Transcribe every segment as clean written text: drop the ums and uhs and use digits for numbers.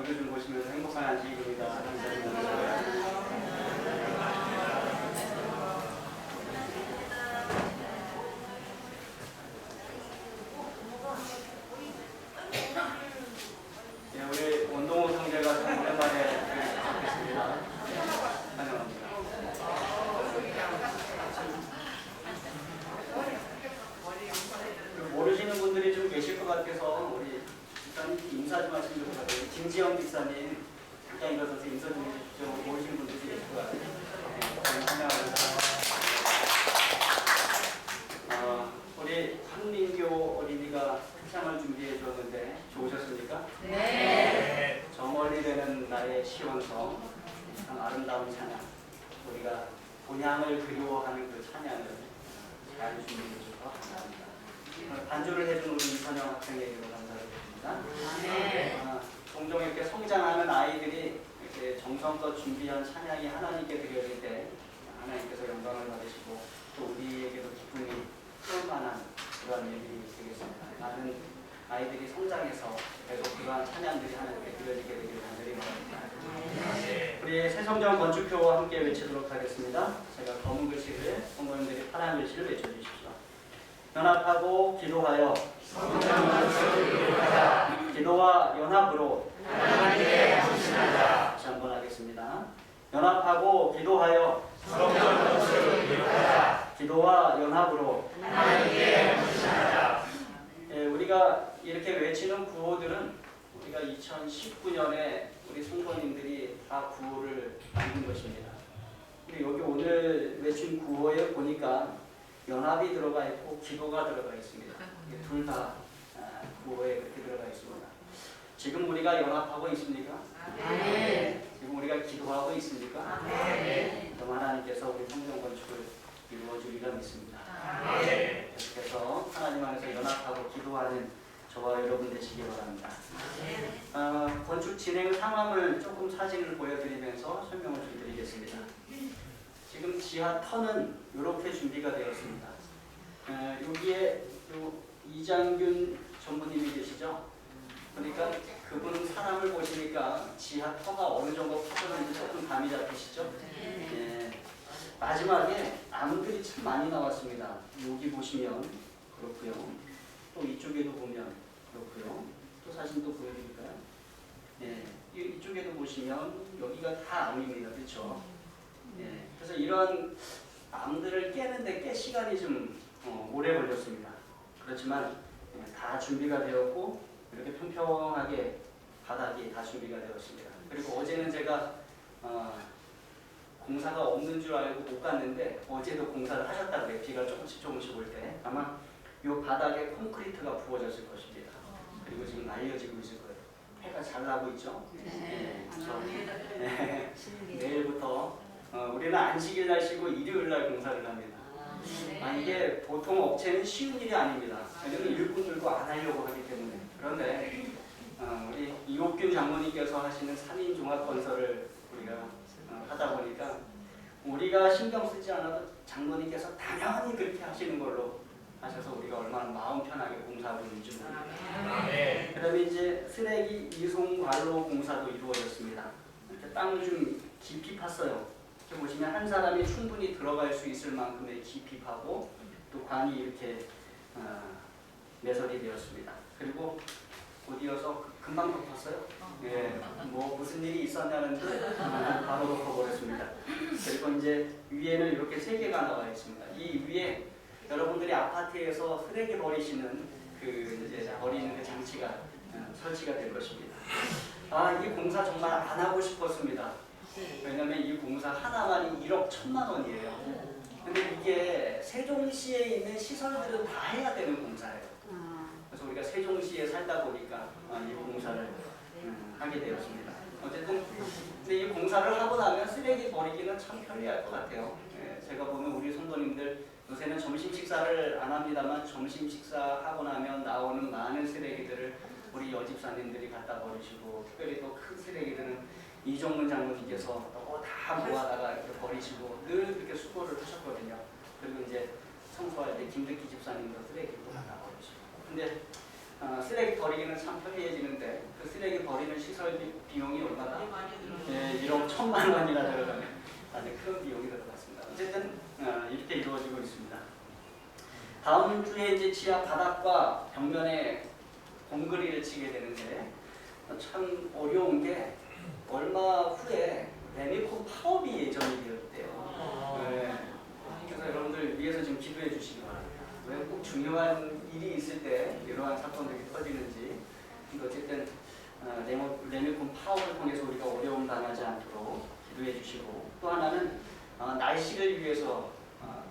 기도 좀 보시면서 행복한 안식일입니다. 감사합니다. 우리 원동호 형제가 참 오랜만에 뵙겠습니다. 환영합니다. 모르시는 분들이 좀 계실 것 같아서 우리 집사님 인사 좀 하시면 좋을 것 같아요. 김지영 집사님 잠깐 일어서서 인사 좀 해주십시오. 모르시는 분들이 계실 것 같아요. 네, 환영합니다. 우리 한민교 어린이가 특상을 준비해 줬는데 좋으셨습니까? 네. 저 멀리 되는 나의 시원성, 참 아름다운 찬양, 우리가 본향을 그리워하는 그 찬양을 잘 준비해 주셔서 감사합니다. 반주를 해준 우리 이선영 학생에게도 감사드립니다. 네. 종종 이렇게 성장하는 아이들이 이렇게 정성껏 준비한 찬양이 하나님께 드려질 때 하나님께서 영광을 받으시고 또 우리에게도 기쁨이 충만한 그러한 일이 되겠습니다. 많은 아이들이 성장해서 계속 그러한 찬양들이 하나님께 드려지게 되기를 간절히 바랍니다. 우리 새성경 건축표와 함께 외치도록 하겠습니다. 제가 검은 글씨를, 성도님들이 파란 글씨를 외쳐주십시오. 연합하고 기도하여 기도와 연합으로 하나님께 헌신하자. 다시 한번 하겠습니다. 연합하고 기도하여 기도와 연합으로 하나님께 헌신하자. 우리가 이렇게 외치는 구호들은 우리가 2019년에 우리 성도님들이 다 구호를 만든 것입니다. 근데 여기 오늘 외친 구호에 보니까 연합이 들어가 있고 기도가 들어가 있습니다. 둘 다 구호에 그렇게 들어가 있습니다. 지금 우리가 연합하고 있습니까? 네. 지금 우리가 기도하고 있습니까? 네. 그럼 하나님께서 우리 성경 건축을 이루어 주리라 믿습니다. 네. 계속해서 하나님 안에서 연합하고 기도하는 저와 여러분 되시기 바랍니다. 건축 진행 상황을 조금 사진을 보여드리면서 설명을 좀 드리겠습니다. 지금 지하 터는 이렇게 준비가 되었습니다. 여기에 이장균 전무님이 계시죠? 그러니까 그분 사람을 보시니까 지하 터가 어느 정도 파졌는지 조금 감이 잡히시죠? 네. 마지막에 나무들이 참 많이 나왔습니다. 여기 보시면 그렇고요. 또 이쪽에도 보면 그렇고요. 또 사진 또 보여드릴까요? 네. 이쪽에도 보시면 여기가 다 나무입니다. 그렇죠? 네. 그래서 이런 나무들을 깨는데 꽤 시간이 좀 오래 걸렸습니다. 그렇지만 다 준비가 되었고 이렇게 평평하게 바닥이 다 준비가 되었습니다. 그리고 어제는 제가 공사가 없는 줄 알고 못 갔는데 어제도 공사를 하셨다고 해요. 비가 조금씩 올 때 아마 이 바닥에 콘크리트가 부어졌을 것입니다. 그리고 지금 날려지고 있을 거예요. 해가 잘 나고 있죠? 네. 그래서 내일부터 우리는 안식일 날 쉬고 일요일 날 공사를 합니다. 이게 보통 업체는 쉬운 일이 아닙니다. 왜냐면 일꾼 들고 안 하려고 하기 때문에. 그런데 우리 이옥균 장모님께서 하시는 3인 종합건설을 우리가 하다 보니까 우리가 신경 쓰지 않아도 장모님께서 당연히 그렇게 하시는 걸로 하셔서 우리가 얼마나 마음 편하게 공사하고 있는지 모릅니다. 그 다음에 이제 쓰레기 이송 관로 공사도 이루어졌습니다. 이렇게 땅을 좀 깊이 팠어요. 이렇게 보시면 한 사람이 충분히 들어갈 수 있을 만큼의 깊이 파고 또 관이 이렇게 매설이 되었습니다. 그리고 곧이어서 금방 덮었어요. 예, 뭐 무슨 일이 있었냐는데 바로 덮어버렸습니다. 그리고 이제 위에는 이렇게 3개가 나와 있습니다. 이 위에 여러분들이 아파트에서 쓰레기 버리시는 그 이제 버리는 그 장치가 설치가 될 것입니다. 이 공사 정말 안 하고 싶었습니다. 왜냐면 이 공사 하나만이 1억 1천만 원이에요. 근데 이게 세종시에 있는 시설들은 다 해야 되는 공사예요. 그래서 우리가 세종시에 살다 보니까 이 공사를 하게 되었습니다. 어쨌든 근데 이 공사를 하고 나면 쓰레기 버리기는 참 편리할 것 같아요. 제가 보면 우리 성도님들 요새는 점심 식사를 안 합니다만 점심 식사하고 나면 나오는 많은 쓰레기들을 우리 여집사님들이 갖다 버리시고 특별히 또 큰 쓰레기들은 이종문 장로님께서 다 모아다가 이렇게 버리시고 늘 그렇게 수고를 하셨거든요. 그리고 이제 청소할 때 김득기 집사님도 쓰레기도 갖다 버리시고. 근데 쓰레기 버리기는 참 편리해지는데 그 쓰레기 버리는 시설 비용이 얼마나? 예, 1억 1천만 원이나 들어가면 아주 큰 비용이 들어갔습니다. 어쨌든 이렇게 이루어지고 있습니다. 다음 주에 이제 지하 바닥과 벽면에 콘크리트를 치게 되는데 참 어려운 게 얼마 후에 레미콘 파업이 예정이 되었대요. 네. 그래서 여러분들 위해서 좀 기도해 주시기 바랍니다. 왜 꼭 중요한 일이 있을 때 이러한 사건들이 터지는지. 어쨌든 레미콘 파업을 통해서 우리가 어려움 당하지 않도록 기도해 주시고, 또 하나는 날씨를 위해서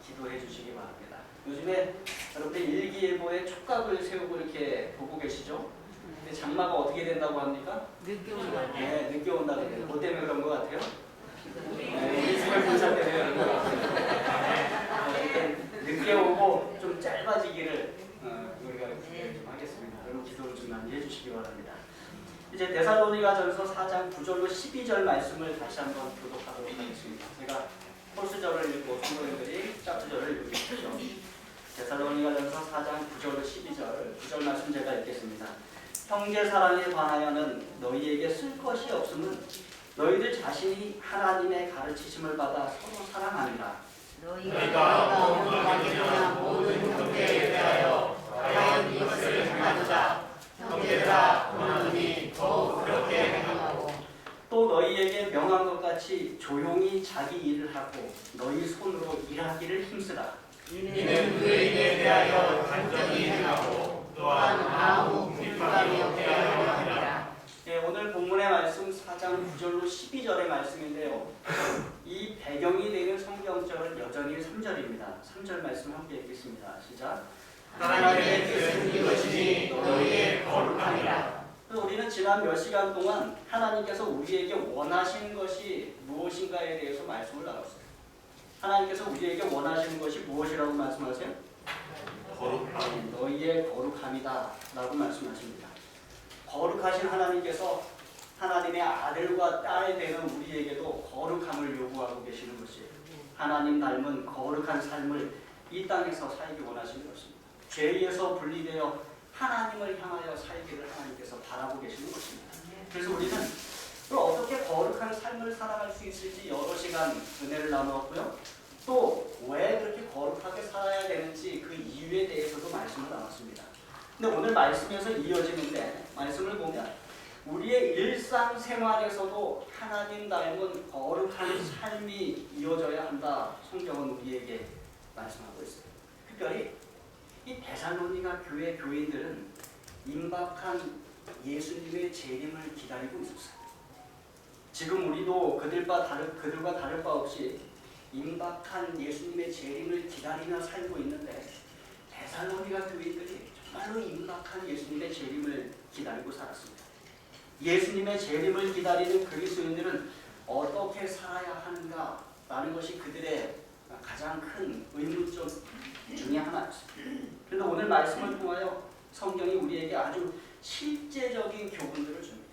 기도해 주시기 바랍니다. 요즘에 여러분들 일기예보에 촉각을 세우고 이렇게 보고 계시죠? 근데 장마가 어떻게 된다고 합니까? 늦게 온다. 네, 늦게 온다고 해요. 뭐 때문에 그런 것 같아요? 네, 이스라엘 군사 때문에 그런 것 같아요. 어쨌든 늦게 오고 좀 짧아지기를 우리가 좀 하겠습니다. 여러분 기도를 좀 많이 해주시기 바랍니다. 이제 데살로니가전서 4장 9절로 12절 말씀을 다시 한번 교독하도록 하겠습니다. 제가 홀수절을 읽고 성도님들이 짝수절을 읽으십시오. 데살로니가전서 4장 9절로 12절 9절 말씀 제가 읽겠습니다. 형제 사랑에 관하여는 너희에게 쓸 것이 없음은 너희들 자신이 하나님의 가르치심을 받아 서로 사랑하니라. 너희가 마게도냐 모든 형제에 대하여 과연 이것을 행하도다. 형제들아 고나노니 더욱 그렇게 행하고 또 너희에게 명한 것 같이 조용히 자기 일을 하고 너희 손으로 일하기를 힘쓰라. 이는 유대인에 대하여 단정히 행하고 또한 아무 궁핍함이 없게 하려 함이라. 네, 오늘 본문의 말씀 4장 9절로 12절의 말씀인데요. 이 배경이 되는 성경절은 여전히 3절입니다. 3절 말씀 함께 읽겠습니다. 시작. 하나님의 뜻은 이것이니 너희의 거룩함이라. 우리는 지난 몇 시간 동안 하나님께서 우리에게 원하시는 것이 무엇인가에 대해서 말씀을 나눴어요. 하나님께서 우리에게 원하시는 것이 무엇이라고 말씀하세요? 거룩함. 너희의 거룩함이다 라고 말씀하십니다. 거룩하신 하나님께서 하나님의 아들과 딸 되는 우리에게도 거룩함을 요구하고 계시는 것이에요. 하나님 닮은 거룩한 삶을 이 땅에서 살기 원하시는 것입니다. 죄에서 분리되어 하나님을 향하여 살기를 하나님께서 바라고 계시는 것입니다. 그래서 우리는 어떻게 거룩한 삶을 살아갈 수 있을지 여러 시간 은혜를 나누었고요. 또 왜 그렇게 거룩하게 살아야 되는지 그 이유에 대해서도 말씀을 나눴습니다. 근데 오늘 말씀에서 이어지는데 말씀을 보면 우리의 일상생활에서도 하나님 닮은 거룩한 삶이 이어져야 한다. 성경은 우리에게 말씀하고 있어요. 특별히 이 데살로니가 교회 교인들은 임박한 예수님의 재림을 기다리고 있었어요. 지금 우리도 그들과 다를 바 없이 임박한 예수님의 재림을 기다리며 살고 있는데 데살로니가 교인들이 정말로 임박한 예수님의 재림을 기다리고 살았습니다. 예수님의 재림을 기다리는 그리스도인들은 어떻게 살아야 하는가라는 것이 그들의 가장 큰 의문점 중에 하나였습니다. 그런데 오늘 말씀을 통하여 성경이 우리에게 아주 실제적인 교훈들을 줍니다.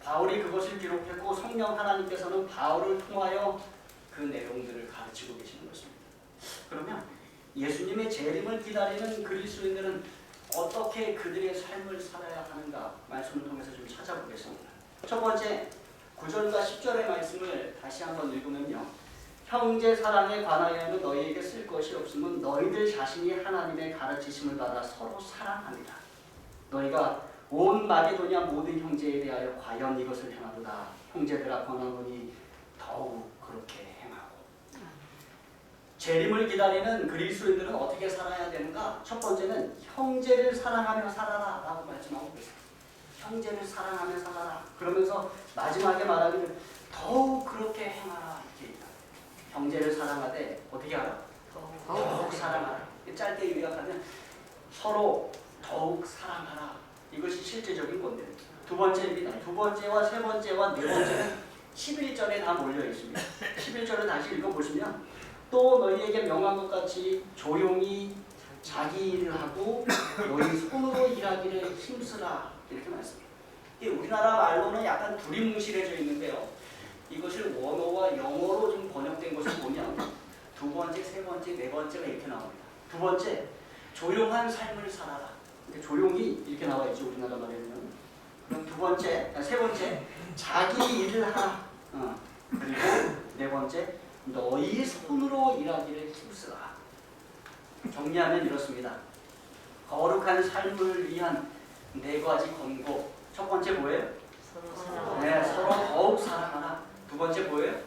바울이 그것을 기록했고 성령 하나님께서는 바울을 통하여 그 내용들을 가르치고 계시는 것입니다. 그러면 예수님의 재림을 기다리는 그리스도인들은 어떻게 그들의 삶을 살아야 하는가 말씀을 통해서 좀 찾아보겠습니다. 첫 번째 9절과 10절의 말씀을 다시 한번 읽으면요. 형제 사랑에 관하여는 너희에게 쓸 것이 없음은 너희들 자신이 하나님의 가르치심을 받아 서로 사랑합니다. 너희가 온 마게도냐 모든 형제에 대하여 과연 이것을 행하도다. 형제들아 권하노니 더욱 그렇게 행하고. 재림을 기다리는 그리스도인들은 어떻게 살아야 되는가? 첫 번째는 형제를 사랑하며 살아라 라고 말씀하고 계세요. 형제를 사랑하며 살아라. 그러면서 마지막에 말하기를 더욱 그렇게 행하라. 이렇게 얘기합니다. 형제를 사랑하되 어떻게 하라? 더욱 사랑하라. 짧게 요약하면 서로 더욱 사랑하라. 이것이 실제적인 건데 두 번째입니다. 두 번째와 세 번째와 네 번째는 11절에 다 몰려 있습니다. 11절을 다시 읽어보시면 또 너희에게 명한 것 같이 조용히 자기 일을 하고 너희 손으로 일하기를 힘쓰라. 이렇게 말씀합니다. 우리나라 말로는 약간 두리뭉실해져 있는데요. 이것을 원어와 영어로 좀 번역된 것을 보면 두 번째, 세 번째, 네 번째가 이렇게 나옵니다. 두 번째, 조용한 삶을 살아라. 이렇게 조용히 이렇게 나와 있죠, 우리나라 말에는. 그럼 세 번째, 자기 일을 하라. 그리고 네 번째, 너희 손으로 일하기를 힘쓰라. 정리하면 이렇습니다. 거룩한 삶을 위한 네 가지 권고. 첫 번째 뭐예요? 네, 서로 더욱 사랑하라. 두 번째 뭐예요?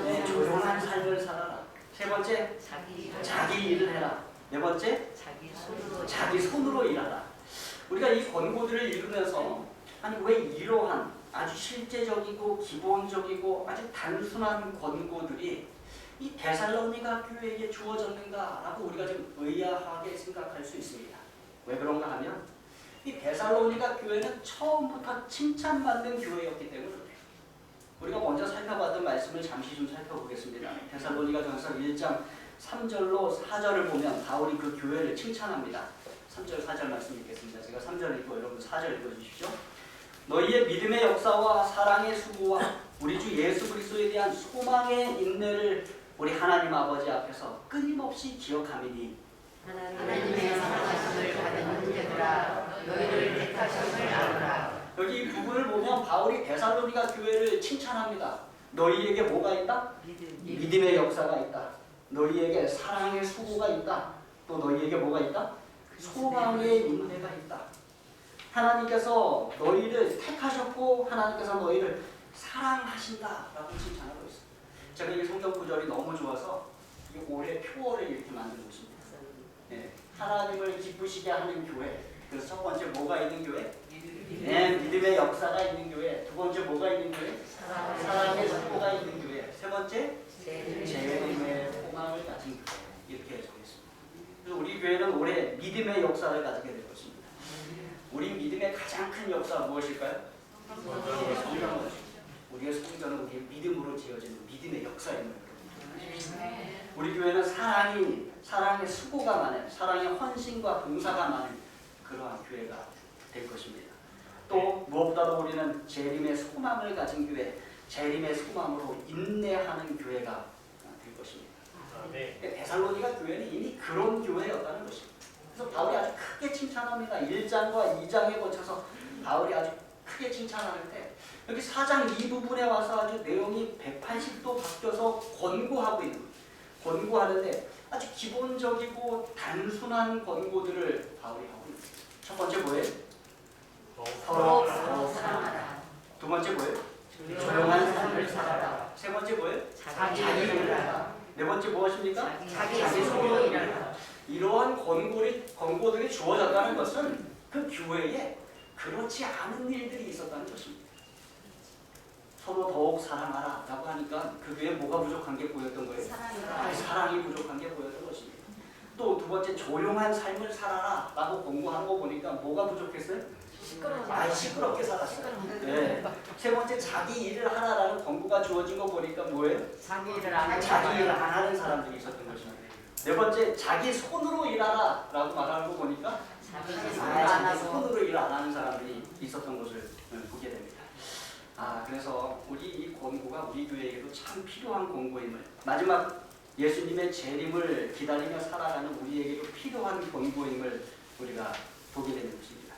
네, 조용한 삶을 살아라. 세 번째, 자기 일을 해라. 네 번째, 자기 손으로 일하라. 우리가 이 권고들을 읽으면서 아니 왜 이러한 아주 실제적이고 기본적이고 아주 단순한 권고들이 이 데살로니가 교회에게 주어졌는가라고 우리가 좀 의아하게 생각할 수 있습니다. 왜 그런가 하면 이 데살로니가 교회는 처음부터 칭찬받는 교회였기 때문에 그래요. 우리가 먼저 살펴봤던 말씀을 잠시 좀 살펴보겠습니다. 데살로니가전서 1장 3절로 4절을 보면 바울이 그 교회를 칭찬합니다. 3절 4절 말씀 읽겠습니다. 제가 3절 읽고 여러분 4절 읽어주십시오. 너희의 믿음의 역사와 사랑의 수고와 우리 주 예수 그리스도에 대한 소망의 인내를 우리 하나님 아버지 앞에서 끊임없이 기억하미니 하나님의 사랑하심을 받은 형제들아 너희를 택하심을 알아라. 여기 이 부분을 보면 바울이 데살로니가 교회를 칭찬합니다. 너희에게 뭐가 있다? 믿음의 역사가 있다. 너희에게 사랑의 수고가 있다. 또 너희에게 뭐가 있다? 소망의 인내가 있다. 하나님께서 너희를 택하셨고 하나님께서 너희를 사랑하신다라고 칭찬하고 있어요. 제가 이 성경 구절이 너무 좋아서 이 올해 표어를 이렇게 만든 것입니다. 네, 하나님을 기쁘시게 하는 교회. 그래서 첫 번째 뭐가 있는 교회? 네, 믿음의 역사가 있는 교회. 두 번째 뭐가 있는 교회? 사랑의 수고가 있는 교회. 세 번째 재림의 소망을 가진 교회. 이렇게 정했습니다. 그래서 우리 교회는 올해 믿음의 역사를 가지게 될 것입니다. 우리 믿음의 가장 큰 역사가 무엇일까요? 성경은 우리의 성전은 우리의 믿음으로 지어지는 믿음의 역사입니다. 우리 교회는 사랑의 수고가 많은, 사랑의 헌신과 봉사가 많은 그러한 교회가 될 것입니다. 또 무엇보다도 우리는 재림의 소망을 가진 교회, 재림의 소망으로 인내하는 교회가 될 것입니다. 데살로니가 교회는 이미 그런 교회였다는 것입니다. 그래서 바울이 아주 크게 칭찬합니다. 1장과 2장에 거쳐서 바울이 아주 크게 칭찬하는데 여기 4장 이 부분에 와서 아주 내용이 180도 바뀌어서 권고하고 있는 거예요. 권고하는데 아주 기본적이고 단순한 권고들을 바울이 하고 있습니다. 첫 번째 뭐예요? 서로 사랑하라. 두 번째 뭐예요? 조용한 삶을 살아라. 세 번째 뭐예요? 자기 일을 하라. 네 번째 무엇입니까? 자기 손으로 일하라. 이러한 권고들이 주어졌다는 것은 그 교회에 그렇지 않은 일들이 있었다는 것입니다. 서로 더욱 사랑하라 라고 하니까 그 교회에 뭐가 부족한 게 보였던 거예요? 사랑이 부족한 게 보였던 것입니다. 또 두 번째 조용한 삶을 살아라 라고 권고하는 거 보니까 뭐가 부족했어요? 시끄럽게 살았어요. 네. 세 번째 자기 일을 하라라는 권고가 주어진 거 보니까 뭐예요? 자기 일을 안 하는 사람들이 있었던 것입니다. 네 번째 자기 손으로 일하라 라고 말하는 거 보니까 자기 손으로 일 안 하는 사람들이 있었던 것을 보게 됩니다. 그래서 우리 이 권고가 우리 교회에게도 참 필요한 권고임을, 마지막 예수님의 재림을 기다리며 살아가는 우리에게도 필요한 권고임을 우리가 보게 되는 것입니다.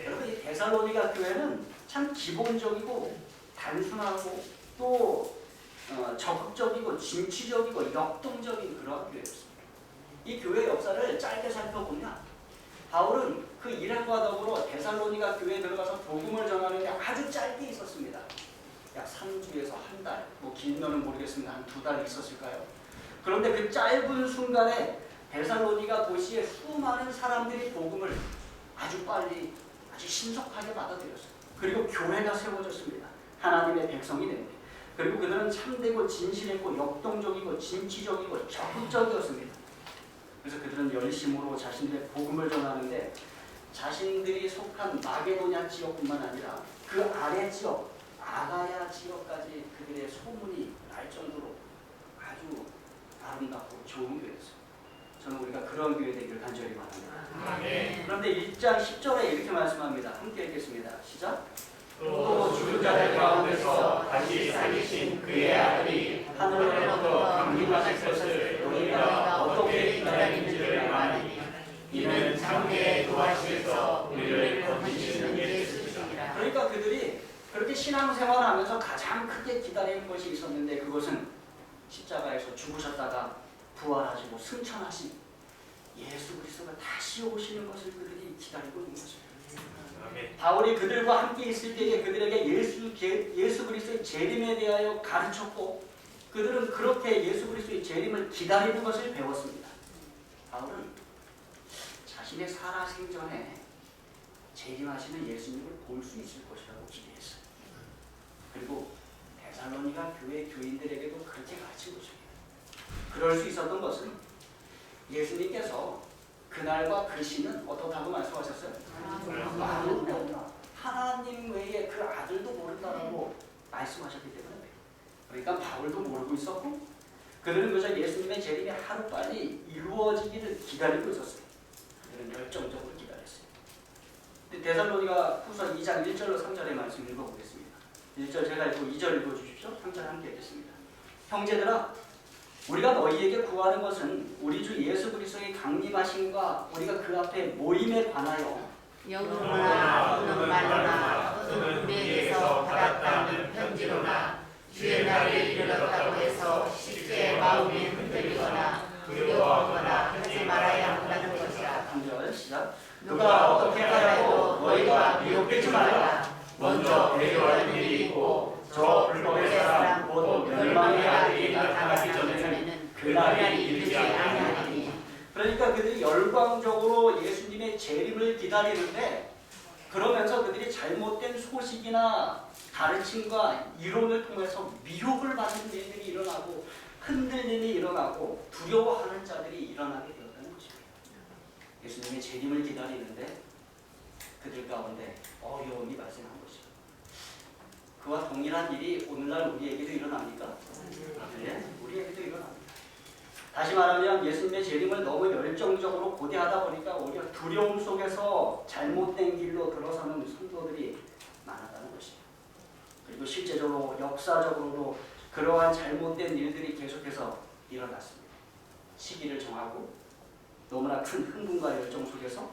여러분, 이 데살로니가 교회는 참 기본적이고 단순하고 또 적극적이고 진취적이고 역동적인 그런 교회였습니다. 이 교회 역사를 짧게 살펴보면 바울은 그 일함과 더불어 데살로니가 교회에 들어가서 복음을 전하는데 아주 짧게 있었습니다. 약 3주에서 한 달, 길면은 모르겠습니다. 한 2달 있었을까요? 그런데 그 짧은 순간에 데살로니가 도시에 수많은 사람들이 복음을 아주 빨리, 아주 신속하게 받아들였어요. 그리고 교회가 세워졌습니다. 하나님의 백성이 됩니다. 그리고 그들은 참되고 진실했고 역동적이고 진취적이고 적극적이었습니다. 그래서 그들은 열심으로 자신들의 복음을 전하는데 자신들이 속한 마게도냐 지역뿐만 아니라 그 아래 지역, 아가야 지역까지 그들의 소문이 날 정도로 아주 아름답고 좋은 교회였어요. 저는 우리가 그런 교회 되기를 간절히 바랍니다. 그런데 1장 10절에 이렇게 말씀합니다. 함께 읽겠습니다. 시작. 또 죽은 자들 가운데서 다시 살리신 그의 아들이 하늘로부터 강림하실 것을 너희가 어떻게 기다리는지를 아니 이는 장래에 도하실 그렇게 신앙생활을 하면서 가장 크게 기다리는 것이 있었는데 그것은 십자가에서 죽으셨다가 부활하시고 승천하신 예수 그리스도가 다시 오시는 것을 그들이 기다리고 있는 것입니다. 아멘. 바울이 그들과 함께 있을 때에 그들에게 예수 그리스도의 재림에 대하여 가르쳤고 그들은 그렇게 예수 그리스도의 재림을 기다리는 것을 배웠습니다. 바울은 자신의 살아생전에 재림하시는 예수님을 볼 수 있을 것이라고 기대했어요. 그리고 데살로니가 교회 교인들에게도 그렇게 가르친 것입니다. 그럴 수 있었던 것은 예수님께서 그날과 그 시는 어떻다고 말씀하셨어요? 아무도 없다. 하나님 외에 그 아들도 모른다라고 말씀하셨기 때문에 그러니까 바울도 모르고 있었고 그들은 그저 예수님의 재림이 하루빨리 이루어지기를 기다리고 있었어요. 그들은 열정적으로 기다렸어요. 데살로니가 후서 2장 1절로 3절의 말씀 읽어보겠습니다. 1절 제가 읽고 2절 읽어주십시오. 3절 함께 읽겠습니다. 형제들아 우리가 너희에게 구하는 것은 우리 주 예수 그리스도의 강림하심과 우리가 그 앞에 모임에 관하여 영으로나 또는 말로나 또는 우리에게서 받았다는 편지로나 주의 날이 이르렀다고 해서 쉽게 마음이 흔들리거나 두려워하거나 하지 말아야 한다는 것이라. 3절 시작. 누가 어떻게 하여도 너희가 미혹되지 말라. 먼저 배교할 일이 있고 저 불법의 사람 곧 멸망의 아들이 나타나기 전에는 그날이 이르지 아니하리니. 그러니까 그들이 열광적으로 예수님의 재림을 기다리는데 그러면서 그들이 잘못된 소식이나 가르침과 이론을 통해서 미혹을 받는 일들이 일어나고 흔들림이 일어나고 두려워하는 자들이 일어나게 되었다는 것입니다. 예수님의 재림을 기다리는데 그들 가운데 어려움이 발생한 것입니다. 그와 동일한 일이 오늘날 우리에게도 일어납니까? 네, 우리에게도 일어납니다. 다시 말하면 예수님의 재림을 너무 열정적으로 고대하다 보니까 오히려 두려움 속에서 잘못된 길로 들어서는 성도들이 많았다는 것입니다. 그리고 실제적으로 역사적으로도 그러한 잘못된 일들이 계속해서 일어났습니다. 시기를 정하고 너무나 큰 흥분과 열정 속에서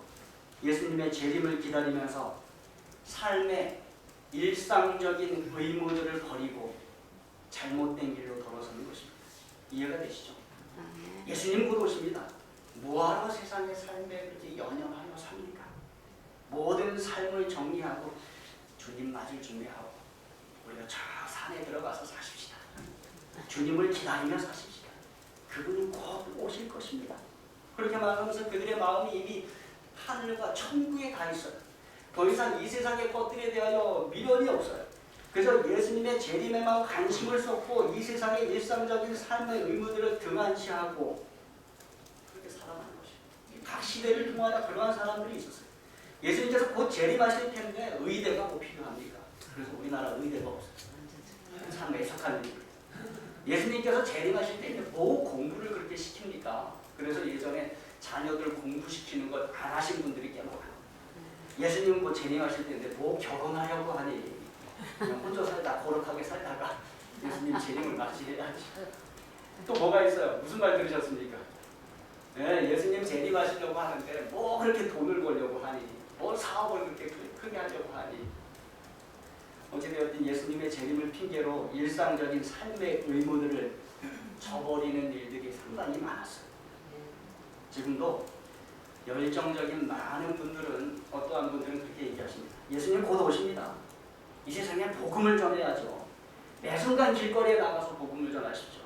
예수님의 재림을 기다리면서 삶의 일상적인 의무들을 버리고 잘못된 길로 돌아서는 것입니다. 이해가 되시죠? 예수님 곧 오십니다. 뭐하러 세상의 삶에 그렇게 연연하여 삽니까? 모든 삶을 정리하고 주님 맞을 준비하고 우리가 저 산에 들어가서 사십시다. 주님을 기다리며 사십시다. 그분은 곧 오실 것입니다. 그렇게 말하면서 그들의 마음이 이미 하늘과 천국에 가 있어요. 더 이상 이 세상의 것들에 대하여 미련이 없어요. 그래서 예수님의 재림에만 관심을 쏟고 이 세상의 일상적인 삶의 의무들을 등한시하고 그렇게 살아가는 것입니다. 각 시대를 통하여 그러한 사람들이 있었어요. 예수님께서 곧 재림하실 텐데 의대가 뭐 필요합니까? 그래서 우리나라 의대가 없어요. 참 애석한 일입니다. 예수님께서 재림하실 때 뭐 공부를 그렇게 시킵니까? 그래서 예전에 자녀들 공부시키는 것 안 하신 분들이 꽤 많아요. 예수님은 뭐 재림하실 텐데 뭐 결혼하려고 하니 그냥 혼자 살다 거룩하게 살다가 예수님 재림을 맞이해야지. 또 뭐가 있어요? 무슨 말 들으셨습니까? 네, 예수님 재림하시려고 하는데 뭐 그렇게 돈을 벌려고 하니 뭐 사업을 그렇게 크게 하려고 하니 어찌되었든 예수님의 재림을 핑계로 일상적인 삶의 의무들을 저버리는 일들이 상당히 많았어요. 지금도 열정적인 많은 분들은 어떠한 분들은 그렇게 얘기하십니다. 예수님 곧 오십니다. 이 세상에 복음을 전해야죠. 매 순간 길거리에 나가서 복음을 전하십시오.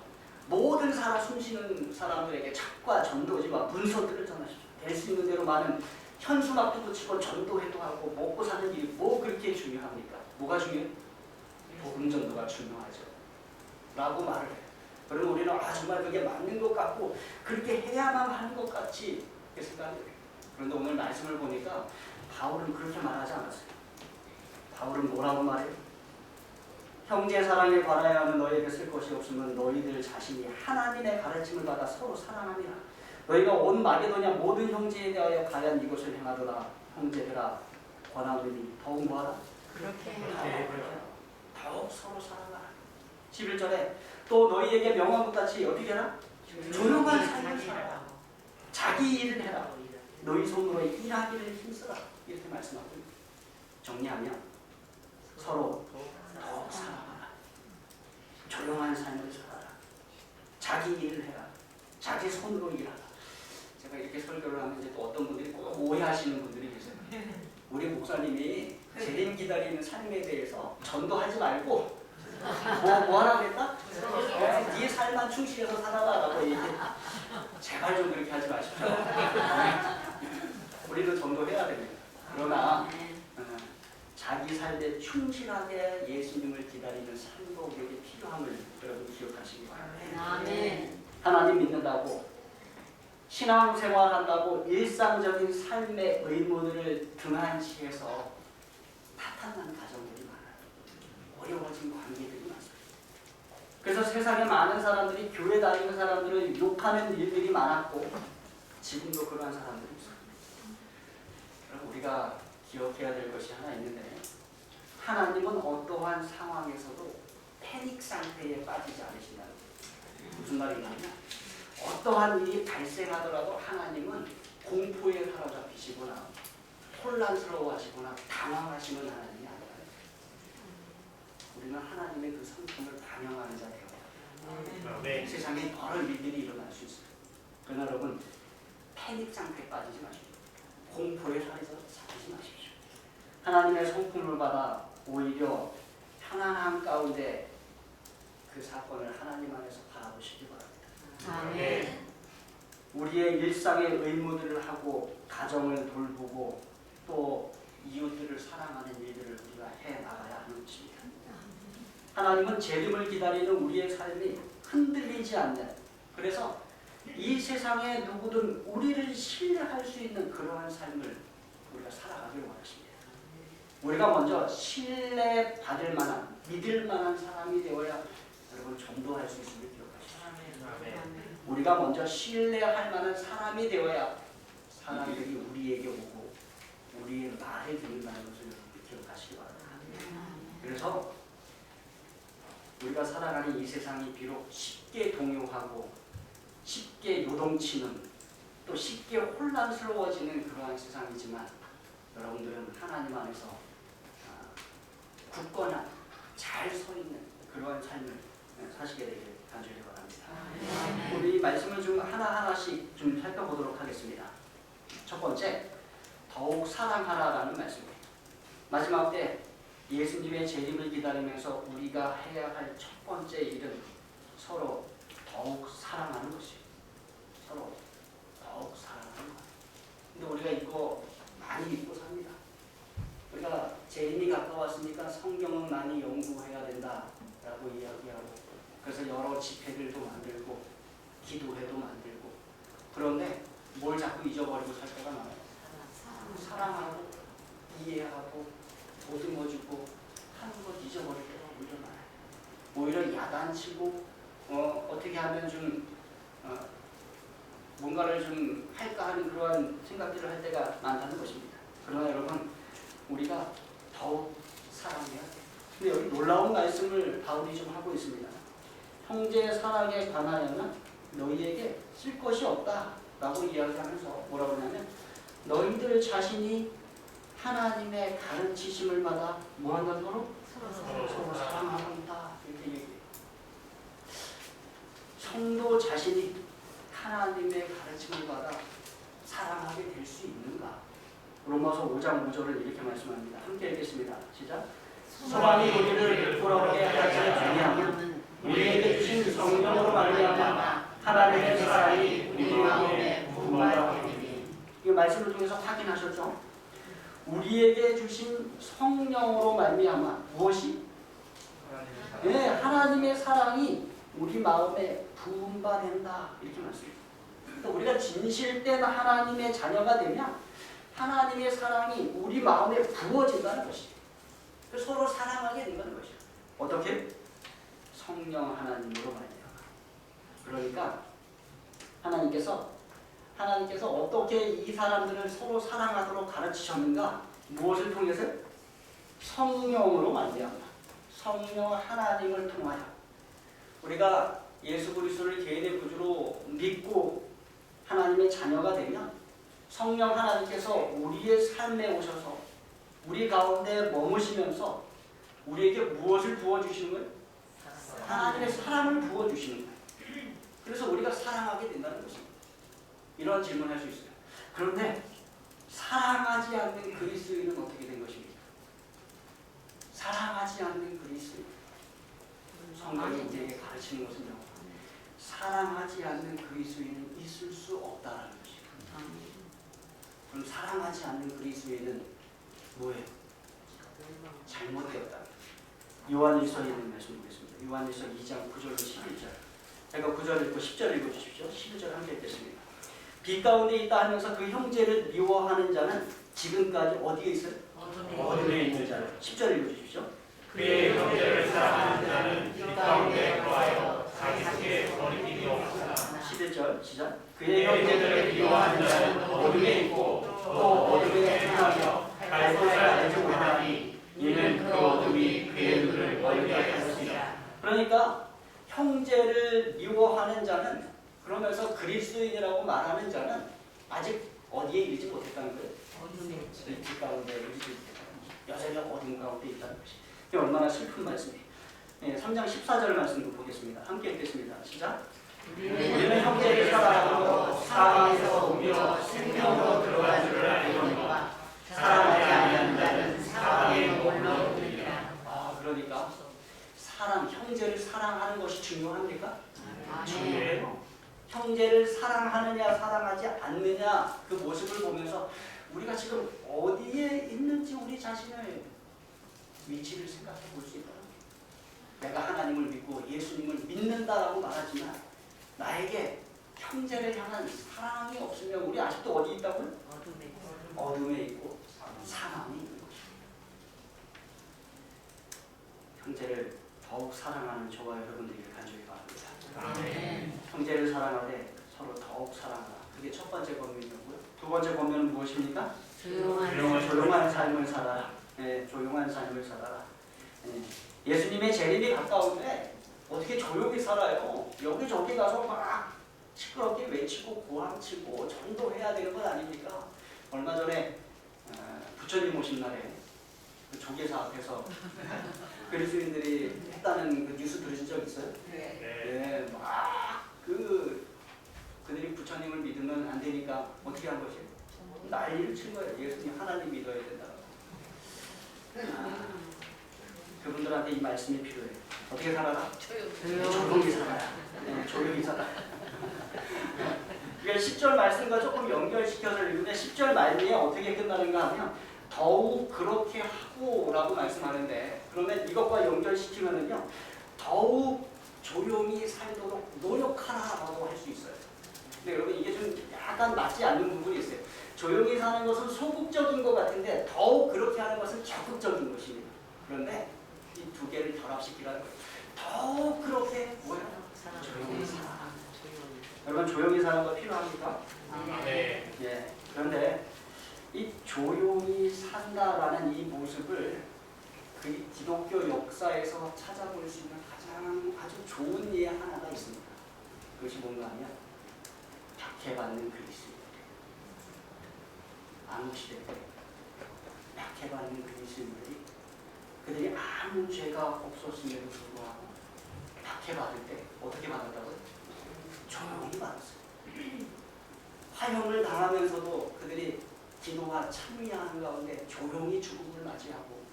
모든 숨쉬는 사람들에게 착과 전도지와 문서들을 전하십시오. 될 수 있는 대로 많은 현수막도 붙이고 전도회도 하고 먹고 사는 일이 뭐 그렇게 중요합니까? 뭐가 중요해요? 복음 전도가 중요하죠. 라고 말을 해요. 그러면 우리는 정말 그게 맞는 것 같고 그렇게 해야만 하는 것 같이 생각해요. 그런데 오늘 말씀을 보니까 바울은 그렇게 말하지 않았어요. 바울은 뭐라고 말해요? 형제 사랑에 관하여 하는 너희에게 쓸 것이 없으면 너희들 자신이 하나님의 가르침을 받아 서로 사랑합니다. 너희가 온 마게도냐 모든 형제에 대하여 가연 이것을 행하도다. 형제들아 권하노니 더욱 뭐하라? 그렇게 해라. 더욱 서로 사랑하라. 11절에 또 너희에게 명한 것 같이 어떻게 해라? 조용한 삶을 살아라. 자기 일을 해라. 너희 손으로 일하기를 힘쓰라. 이렇게 말씀하고 정리하면 서로 더욱 사랑하라. 조용한 삶을 살아라. 자기 일을 해라. 자기 손으로 일하라. 제가 이렇게 설교를 하면 이제 또 어떤 분들이 꼭 오해하시는 분들이 계세요. 우리 목사님이 재림 기다리는 삶에 대해서 전도하지 말고 뭐 하라고 했다? 네 삶만 충실해서 살아라라고 얘기해. 제발 좀 그렇게 하지 마십시오. 우리도 전도해야 됩니다. 그러나 자기 삶에 충실하게 예수님을 기다리는 삶도 우리에게 필요함을 여러분 기억하시기 바랍니다. 하나님 믿는다고 신앙생활한다고 일상적인 삶의 의무들을 등한시해서 타탄한 가정들이 많아요. 어려워진 관계들이 많습니다. 그래서 세상에 많은 사람들이 교회 다니는 사람들을 욕하는 일들이 많았고 지금도 그러한 사람들이 있어요. 그럼 우리가 기억해야 될 것이 하나 있는데 하나님은 어떠한 상황에서도 패닉 상태에 빠지지 않으신다는 거예요. 무슨 말이냐면 어떠한 일이 발생하더라도 하나님은 공포에 사로잡히시거나 혼란스러워하시거나 당황하시는 하나님이 아니라 우리는 하나님의 그 성품을 반영하는 자 되어야 돼요. 세상에 여러 일들이 일어날 수 있어요. 그러나 여러분 패닉 상태에 빠지지 마십시오. 공포에 사로잡히지 마십시오. 하나님의 성품을 받아 오히려 편안함 가운데 그 사건을 하나님 안에서 바라보시기 바랍니다. 우리의 일상의 의무들을 하고 가정을 돌보고 또 이웃들을 사랑하는 일들을 우리가 해나가야 하는 것입니다. 하나님은 재림을 기다리는 우리의 삶이 흔들리지 않는, 그래서 이 세상에 누구든 우리를 신뢰할 수 있는 그러한 삶을 우리가 살아가길 원하십니다. 우리가 먼저 신뢰받을 만한, 믿을 만한 사람이 되어야 여러분 전도할 수 있음을 기억하십시오. 우리가 먼저 신뢰할 만한 사람이 되어야 사람들이 우리에게 오고 우리의 말을 듣는다는 것을 기억하시기 바랍니다. 그래서 우리가 살아가는 이 세상이 비록 쉽게 동요하고 쉽게 요동치는 또 쉽게 혼란스러워지는 그러한 세상이지만 여러분들은 하나님 안에서 굳건한 잘 서 있는 그러한 삶을 사시게 되길 간절히 바랍니다. 우리 말씀을 좀 하나하나씩 좀 살펴보도록 하겠습니다. 첫 번째, 더욱 사랑하라라는 말씀입니다. 마지막 때 예수님의 재림을 기다리면서 우리가 해야 할 첫 번째 일은 서로 더욱 사랑하는 것이에요. 서로 더욱 사랑하는 것. 근데 우리가 이거 많이 믿고 삽니다. 우리가 재림이 가까웠으니까 성경은 많이 연구해야 된다라고 이야기하고 그래서 여러 집회들도 만들고 기도회도 만들고 그런데 뭘 자꾸 잊어버리고 살 때가 많아요. 사랑하고 이해하고 보듬어주고 하는 것 잊어버릴 때가 오히려 많아요. 오히려 야단치고 어떻게 하면 좀 뭔가를 좀 할까 하는 그러한 생각들을 할 때가 많다는 것입니다. 그러나 여러분 우리가 더욱 사랑해야 돼요. 근데 여기 놀라운 말씀을 바울이 좀 하고 있습니다. 형제 사랑에 관하여는 너희에게 쓸 것이 없다라고 이야기하면서 뭐라고 하냐면 너희들 자신이 하나님의 가르치심을 받아 뭐한다 서로? 서로 사랑하고 있다 이렇게 얘기해요. 성도 자신이 하나님의 가르침을 받아 사랑하게 될 수 있는가? 로마서 5장 5절을 이렇게 말씀합니다. 함께 읽겠습니다. 시작. 소망이 우리를 부끄럽게 하지 아니하면 우리에게 주신 성령으로 말미암아 하나님의 사랑이 우리 마음에 부음하게 되니. 이 말씀을 통해서 확인하셨죠? 우리에게 주신 성령으로 말미암아 무엇이? 네, 하나님의 사랑이 우리 마음에 부음받는다 이렇게 말씀합니다. 그러니까 우리가 진실된 하나님의 자녀가 되면 하나님의 사랑이 우리 마음에 부어진다는 것이죠. 서로 사랑하게 된다는 것이죠. 어떻게? 성령 하나님으로 말미암아. 그러니까 하나님께서 어떻게 이 사람들을 서로 사랑하도록 가르치셨는가? 무엇을 통해서? 성령으로 말미암아. 성령 하나님을 통하여 우리가 예수 그리스도를 개인의 구주로 믿고 하나님의 자녀가 되면 성령 하나님께서 우리의 삶에 오셔서 우리 가운데 머무시면서 우리에게 무엇을 부어주시는 거예요? 하나님의 사랑을 부어주시는 거예요. 그래서 우리가 사랑하게 된다는 것입니다. 이런 질문을 할 수 있어요. 그런데 사랑하지 않는 그리스도인은 어떻게 된 것입니까? 사랑하지 않는 그리스도인. 성경이 우리에게 가르치는 것은요. 사랑하지 않는 그리스도인은 있을 수 없다는 것입니다. 그럼 사랑하지 않는 그리스도인은 뭐예요? 잘못되었다. 요한일서에 있는 말씀 보겠습니다. 요한일서 2장 9절로 11절. 제가 9절 읽고 10절 읽어주십시오. 11절 함께 읽겠습니다. 빛 가운데 있다 하면서 그 형제를 미워하는 자는 지금까지 어디에 있어요? 어둠에 있는 자를. 10절 읽어주십시오. 그의 형제를 사랑하는 자는 빛 가운데 거하여 자기 속에 거리낌이 없으나 11절 시작. 그의 그의 형제들을 형제를 미워하는 자는 어둠에 있고 또 어둠에 행하며 갈 곳을 알지 못하니 이는 그 어둠이 그의 눈을 멀게 하였습니다. 그러니까 형제를 미워하는 자는, 그러면서 그리스도인이라고 말하는 자는 아직 어디에 이르지 못했다는 거예요. 빛 가운데 이르지 못했다는 것이. 여전히 어둠 가운데 있다는 것이. 이게 얼마나 슬픈 말씀이에요. 3장 14절 말씀도 보겠습니다. 함께 읽겠습니다. 시작. 우리는 형제를 사랑하고 사망에서 오며 생명으로 들어간 줄을 알거니와 사랑하지 아니하는 자는 사망에 몰려오리라. 그러니까 사랑, 형제를 사랑하는 것이 중요합니까? 중요해요. 형제를 사랑하느냐 사랑하지 않느냐 그 모습을 보면서 우리가 지금 어디에 있는지 우리 자신의 위치를 생각해 볼 수 있다. 내가 하나님을 믿고 예수님을 믿는다라고 말하지만 나에게 형제를 향한 사랑이 없으면 우리 아직도 어디 있다고요? 어둠에 있고 사망이 있는 것입니다. 형제를 더욱 사랑하는 저와 여러분들에게 간절히 바랍니다. 아멘. 형제를 사랑하되 서로 더욱 사랑하라. 그게 첫 번째 권면이고요. 두 번째 권면은 무엇입니까? 조용한 삶을 살아라. 네, 조용한 삶을 살아라. 네. 예수님의 재림이 가까운데 어떻게 조용히 살아요? 여기저기 가서 막 시끄럽게 외치고 고함치고 전도해야 되는 건 아닙니까? 얼마 전에 부처님 오신 날에 그 조계사 앞에서 그리스도인들이 했다는 그 뉴스 들으신 적 있어요? 네. 막 그들이 부처님을 믿으면 안 되니까 어떻게 한 것이에요? 난리를 친 거예요. 예수님 하나님 믿어야 된다고. 그분들한테 이 말씀이 필요해요. 어떻게 살아라? 조용히 살아라. 네, 조용히 살아라. 이게 10절 말씀과 조금 연결시켜서 읽는데 10절 말미에 어떻게 끝나는가 하면 더욱 그렇게 하고 라고 말씀하는데, 그러면 이것과 연결시키면은요 더욱 조용히 살도록 노력하라라고 할 수 있어요. 근데 여러분 이게 좀 약간 맞지 않는 부분이 있어요. 조용히 사는 것은 소극적인 것 같은데 더욱 그렇게 하는 것은 적극적인 것입니다. 그런데 이 두 개를 결합시키라는 거예요. 더욱 그렇게 뭐야? 조용히 살아. 여러분 조용히 사는 거 필요합니까? 네. 예. 그런데 이 조용히 산다라는 이 모습을 그 기독교 역사에서 찾아볼 수 있는 가장 아주 좋은 예 하나가 있습니다. 그것이 뭔가 하면 박해받는 그리스도인. 아무 시대 때 박해받는 그리스도인들이 그들이 아무 죄가 없었음에도 불구하고 박해받을 때 어떻게 받았다고요? 조용히 받았어요. 화형을 당하면서도 그들이 기도와 참여하는 가운데 조용히 죽음을 맞이하고,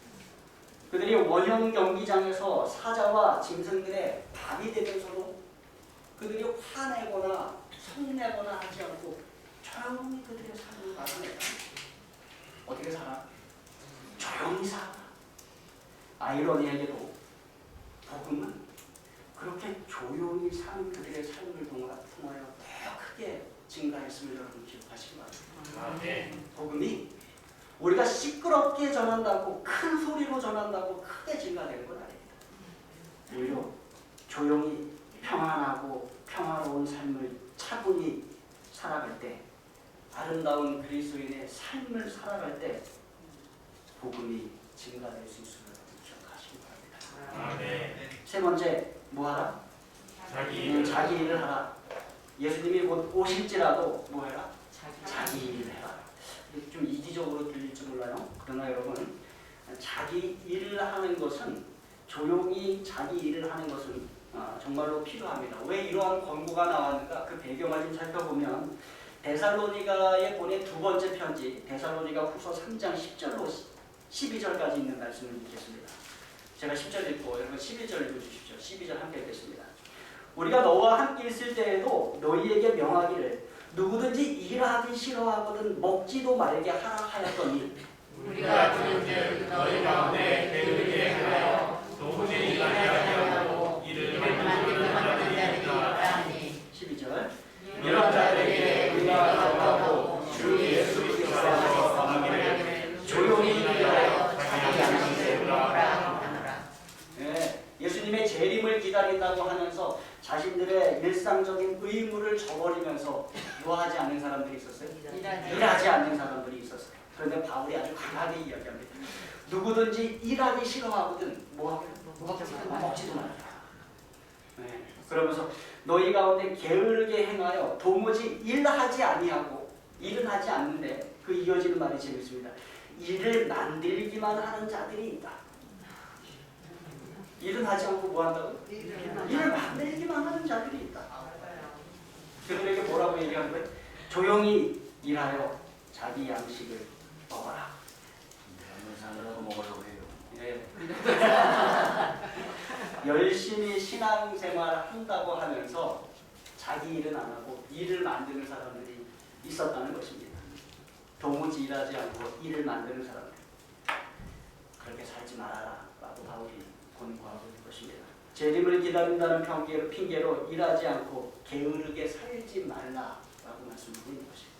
그들이 원형 경기장에서 사자와 짐승들의 밥이 되면서도 그들이 화내거나 성내거나 하지 않고 조용히 그들의 삶을 살아냈다. 어떻게 살아? 조용히 살아. 아이러니하게도 복음은 그렇게 조용히 사는 그들의 삶을 통하여 더 크게 증가했음을 여러분 기억하시기 바랍니다. 아멘. 복음이 우리가 시끄럽게 전한다고 큰 소리로 전한다고 크게 증가되는 건 아닙니다. 오히려 조용히 평안하고 평화로운 삶을 차분히 살아갈 때, 아름다운 그리스도인의 삶을 살아갈 때 복음이 증가될 수 있음을 기억하시기 바랍니다. 아멘. 세 번째, 뭐하라? 자기 일을 하라. 예수님이 곧 오실지라도 뭐해라? 자기 일을 해라. 좀 이기적으로 들릴지 몰라요. 그러나 여러분 자기 일을 하는 것은 조용히 자기 일을 하는 것은 정말로 필요합니다. 왜 이러한 권고가 나왔는가? 그 배경을 좀 살펴보면 데살로니가에 보낸 두 번째 편지 데살로니가 후서 3장 10절로 12절까지 있는 말씀을 읽겠습니다. 제가 10절 읽고 여러분 12절 읽어주십시오. 12절 함께 읽겠습니다. 우리가 너와 함께 있을 때에도 너희에게 명하기를 누구든지 일하기 싫어하거든 먹지도 말게 하라 하였더니 우리가 들은즉 너희 가운데 게으르게 하여 도무지 일하지 아니하고 이를 만드는 자들이 있나니 12절 이런 자들에게 우리가 경고하고 주 예수 그리스도께서 말하기를 조용히 일하여 자기 양식을 배우라 하노라. 예수님의 재림을 기다린다고 하면서 자신들의 일상적인 의무를 저버리면서 노하지 않는 사람들이 있었어요. 일하지 않는 사람들이 있었어요. 그런데 바울이 아주 강하게 이야기합니다. 누구든지 일하기 싫어하거든 먹지도 말라. 그러면서 너희 가운데 게으르게 행하여 도무지 일하지 아니하고 일은 하지 않는데 그 이어지는 말이 재밌습니다. 일을 만들기만 하는 자들이 있다. 일은 하지 않고 뭐 한다고? 일을 만들기만 하는 자들이 있다. 그들에게 뭐라고 얘기하는 거예요? 조용히 일하여 자기 양식을 먹어라. 사람으로 먹으려고 해요. 예. 열심히 신앙생활을 한다고 하면서 자기 일은 안 하고 일을 만드는 사람들이 있었다는 것입니다. 도무지 일하지 않고 일을 만드는 사람들. 그렇게 살지 말아라 라고 바울이 권고하고 있는 것입니다. 재림을 기다린다는 핑계로 일하지 않고 게으르게 살지 말라라고 말씀하고 있는 것입니다.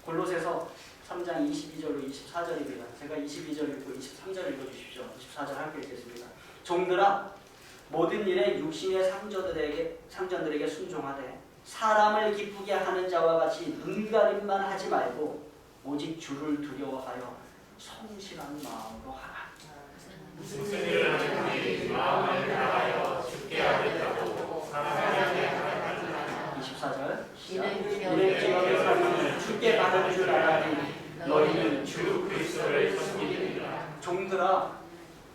골로새서 3장 22절로 24절입니다. 제가 22절 읽고 23절 읽어주십시오. 24절 함께 읽겠습니다. 종들아 모든 일에 육신의 상전들에게 순종하되 사람을 기쁘게 하는 자와 같이 눈가림만 하지 말고 오직 주를 두려워하여 성실한 마음으로 하라. 무슨 일을 하든지 마음을 다하여 죽게 하겠다고 사람에게 하지 말라. 24절 이는 기업의 삶은 죽게 받을 줄 알아니 너희는 주 그리스도를 섬기느니라. 종들아,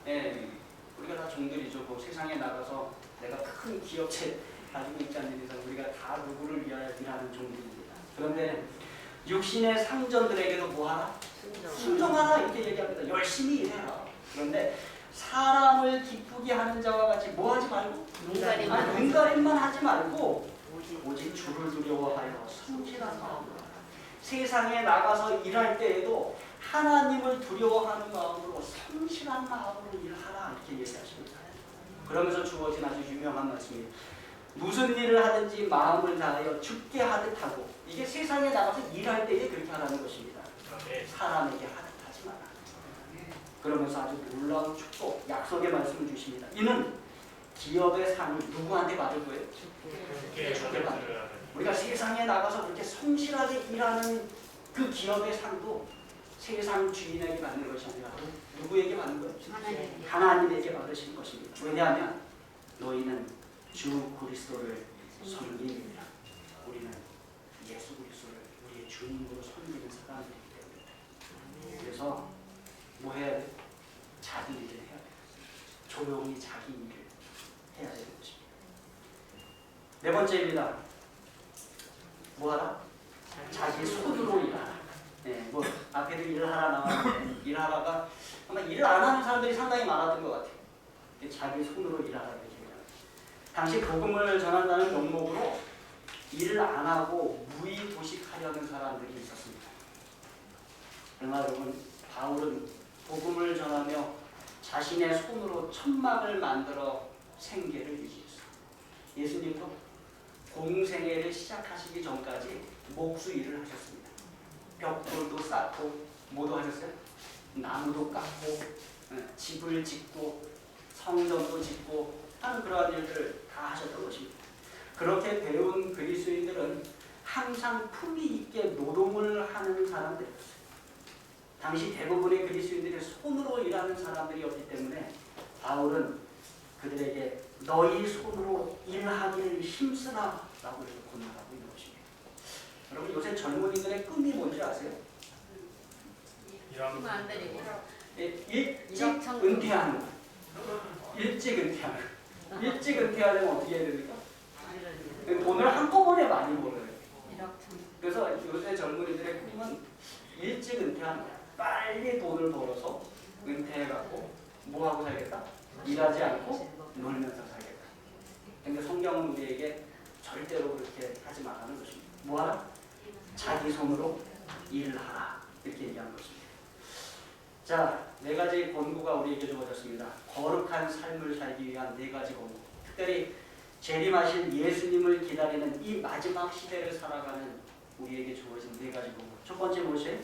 우리가 다 종들이죠. 그 세상에 나가서 내가 큰 기업체 가지고 있지 않는 이상 우리가 다 누구를 위하여 일하는 종들입니다. 그런데 육신의 상전들에게도 뭐하라? 순종하라 이렇게 얘기합니다. 열심히 일해라. 그런데 사람을 기쁘게 하는 자와 같이 뭐하지 말고? 눈가림만 하지 말고 오직 주를 두려워하여 성실한 마음으로 하라. 세상에 나가서 일할 때에도 하나님을 두려워하는 마음으로 성실한 마음으로 일하라 이렇게 얘기하십니다. 그러면서 주어진 아주 유명한 말씀입니다. 무슨 일을 하든지 마음을 다하여 죽게 하듯 하고 이게 세상에 나가서 일할 때에 그렇게 하라는 것입니다. 사람에게 하듯 하지 마라. 그러면서 아주 놀라운 축복, 약속의 말씀을 주십니다. 이는 기업의 상을 누구한테 받을 거예요? 죽게 받을 거예요. 우리가 세상에 나가서 그렇게 성실하게 일하는 그 기업의 상도 세상 주인에게 받는 것이 아니라 누구에게 받는 거예요? 하나님에게 받으시는 것입니다. 왜냐하면 너희는 주 그리스도를 섬기느니라. 우리는 예수 그리스도를 우리의 주님으로 섬기는 사람들이기 때문이다. 그래서 뭐 해야 돼? 자기 일을 해야 돼. 조용히 자기 일을 해야 되는 것입니다. 네 번째입니다. 뭐하라? 자기 손으로 일하라. 뭐 앞에도 일하라 나왔는데 일하라가 아마 일을 안 하는 사람들이 상당히 많았던 것 같아요. 자기 손으로 일하라 이렇게 얘기합니다. 당시 복음을 전한다는 명목으로 일을 안 하고 무의도식하려는 사람들이 있었습니다. 그러나 여러분 바울은 복음을 전하며 자신의 손으로 천막을 만들어 생계를 유지했어요. 예수님도 공생애를 시작하시기 전까지 목수 일을 하셨습니다. 벽돌도 쌓고 뭐도 하셨어요? 나무도 깎고 집을 짓고 성전도 짓고 하는 그러한 일들을 다 하셨던 것입니다. 그렇게 배운 그리스도인들은 항상 품위 있게 노동을 하는 사람들이었어요. 당시 대부분의 그리스도인들이 손으로 일하는 사람들이었기 때문에 바울은 그들에게 너희 손으로 일하기를 힘쓰라 라고 해서 권면하고 있는 것입니다. 여러분 요새 젊은이들의 꿈이 뭔지 아세요? 일찍 은퇴하는 거. 일찍 은퇴하는 거. 일찍 은퇴하려면 어떻게 해야 됩니까? 돈을 한꺼번에 많이 벌어요. 그래서 요새 젊은이들의 꿈은 일찍 은퇴하는 거야. 빨리 돈을 벌어서 은퇴해갖고 뭐하고 살겠다? 일하지 않고 놀면서 살겠다. 근데 성경은 우리에게 절대로 그렇게 하지 말라는 것입니다. 뭐하라? 자기 손으로 일을 하라. 이렇게 얘기하는 것입니다. 자, 네 가지 권고가 우리에게 주어졌습니다. 거룩한 삶을 살기 위한 네 가지 권고. 특별히 재림하신 예수님을 기다리는 이 마지막 시대를 살아가는 우리에게 주어진 네 가지 권고. 첫 번째 무엇이에요?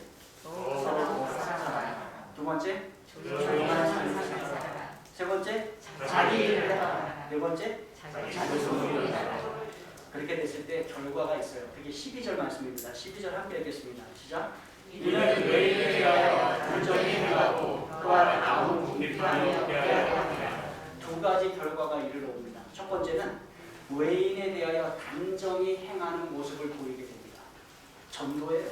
두 번째? 조용한 삶을 살아라. 세 번째? 자기 일을 해라. 네 번째? 자기 손으로 일하라. 그렇게 됐을 때 결과가 있어요. 그게 12절 말씀입니다. 12절 함께 읽겠습니다. 시작. 이는 외인에 대하여 단정히 행하고 또한 아무 궁핍함이 대하여 하느니라. 두 가지 결과가 이르러 옵니다. 첫 번째는 외인에 대하여 단정히 행하는 모습을 보이게 됩니다. 전도예요.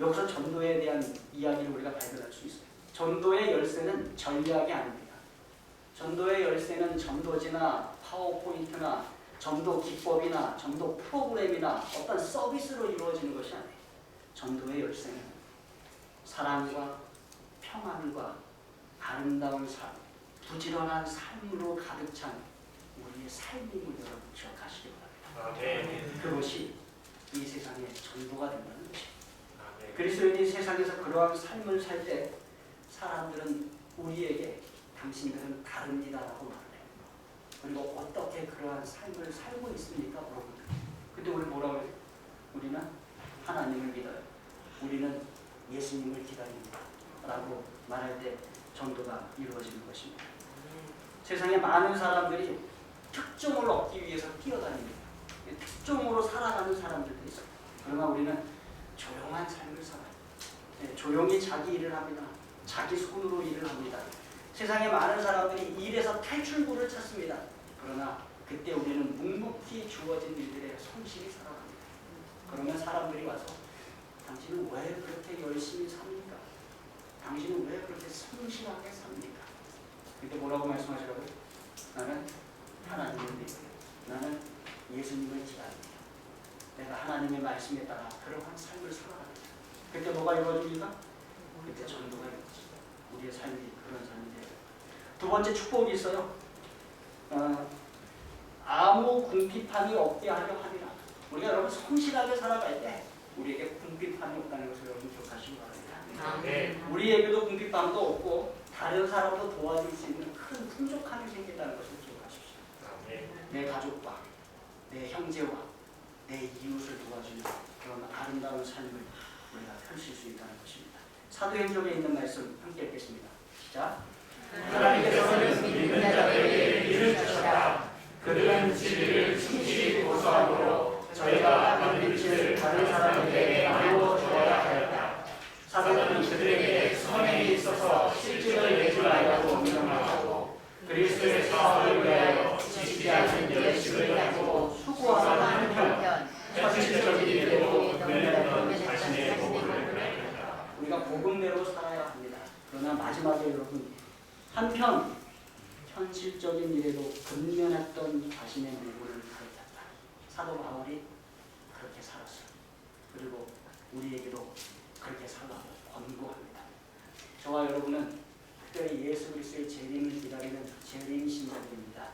여기서 전도에 대한 이야기를 우리가 발견할 수 있어요. 전도의 열쇠는 전략이 아닙니다. 전도의 열쇠는 전도지나 파워포인트나 전도 기법이나 전도 프로그램이나 어떤 서비스로 이루어지는 것이 아니에요. 전도의 열쇠는 사랑과 평안과 아름다운 삶, 부지런한 삶으로 가득 찬 우리의 삶임을 여러분 기억하시기 바랍니다. 그것이 이 세상의 전도가 된다는 것입니다. 그리스도인이 세상에서 그러한 삶을 살 때 사람들은 우리에게 당신들은 다릅니다라고 말을 해요. 그리고 어떻게 그러한 삶을 살고 있습니까? 물어봅니다. 근데 우리 뭐라고 해요? 우리는 하나님을 믿어요. 우리는 예수님을 기다립니다. 라고 말할 때 전도가 이루어지는 것입니다. 세상에 많은 사람들이 특종을 얻기 위해서 뛰어다닙니다. 특종으로 살아가는 사람들도 있어요. 그러나 우리는 조용한 삶을 살아요. 조용히 자기 일을 합니다. 자기 손으로 일을 합니다. 세상에 많은 사람들이 일에서 탈출구를 찾습니다. 그러나 그때 우리는 묵묵히 주어진 일들에 성실히 살아갑니다. 그러면 사람들이 와서 당신은 왜 그렇게 열심히 삽니까? 당신은 왜 그렇게 성실하게 삽니까? 그때 뭐라고 말씀하시라고요? 나는 하나님을 믿어요. 나는 예수님을 기다립니다. 내가 하나님의 말씀에 따라 그러한 삶을 살아갑니다. 그때 뭐가 이루어집니까? 그때 전도가 이루어집니다. 우리의 삶이 그런 삶이 돼요. 두 번째 축복이 있어요. 아무 궁핍함이 없게 하려 함이라. 우리가 여러분 성실하게 살아갈 때 우리에게 궁핍함이 없다는 것을 여러분 기억하시기 바랍니다. 우리에게도 궁핍함도 없고 다른 사람도 도와줄 수 있는 큰 풍족함이 생긴다는 것을 기억하십시오. 내 가족과 내 형제와 내 이웃을 도와주는 그런 아름다운 삶을 우리가 펼칠 수 있다는 것입니다. 사도행전에 있는 말씀 함께 읽겠습니다. 시작. 하나님께서는 믿는 자들에게 일을 주셨다. 그들은 진리를 충실히 고수함으로 저희가 받는 빛을 다른 사람에게 나누어 주어야 하였다. 사도는 그들에게 선행이 있어서 실직을 내줄 알라고 명령하고 그리스도의 사업을 위하여 지치지 않는 열심을 가지고 수고하는 한편 현실적인 일로 면했던 자신의 복음을 그렸다. 우리가 복음대로 살아야 합니다. 그러나 마지막에 여러분 한편 현실적인 일에도 근면했던 자신의 모습을 가르쳤다. 사도 바울이 그렇게 살았어요. 그리고 우리에게도 그렇게 살라고 권고합니다. 저와 여러분은 특별히 예수 그리스도의 재림을 기다리는 재림 신자들입니다.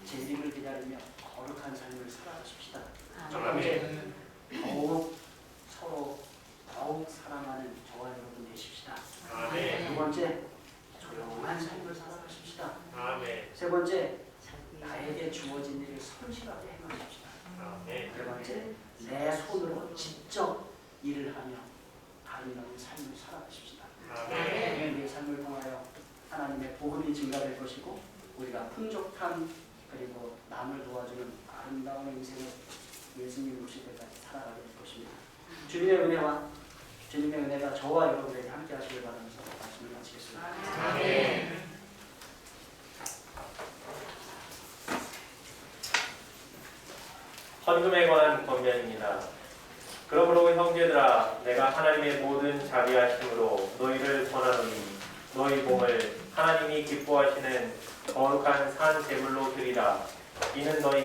재림을 기다리며 거룩한 삶을 살아가십시다. 첫 번째, 더욱 서로 더욱 사랑하는 저와 여러분 되십시다. 두 번째, 조용한 삶을 살아가십시다. 세 번째, 나에게 주어진 일을 성실하게 행하십시다. 네 번째, 내 손으로 직접 일을 하며 아름다운 삶을 살아가십시다. 내 삶을 통하여 하나님의 복음이 증가될 것이고 우리가 풍족한 그리고 남을 도와주는 아름다운 인생을 예수님 오실 때까지 살아가게 될 것입니다. 주님의 은혜와 주님의 은혜가 저와 여러분에게 함께 하시길 바라면서 말씀을 마치겠습니다. 아멘. 헌금에 관한 권면입니다. 그러므로 형제들아 내가 하나님의 모든 자비하심으로 너희를 권하노니 너희 몸을 하나님이 기뻐하시는 거룩한 산 제물로 드리라. 이는 너희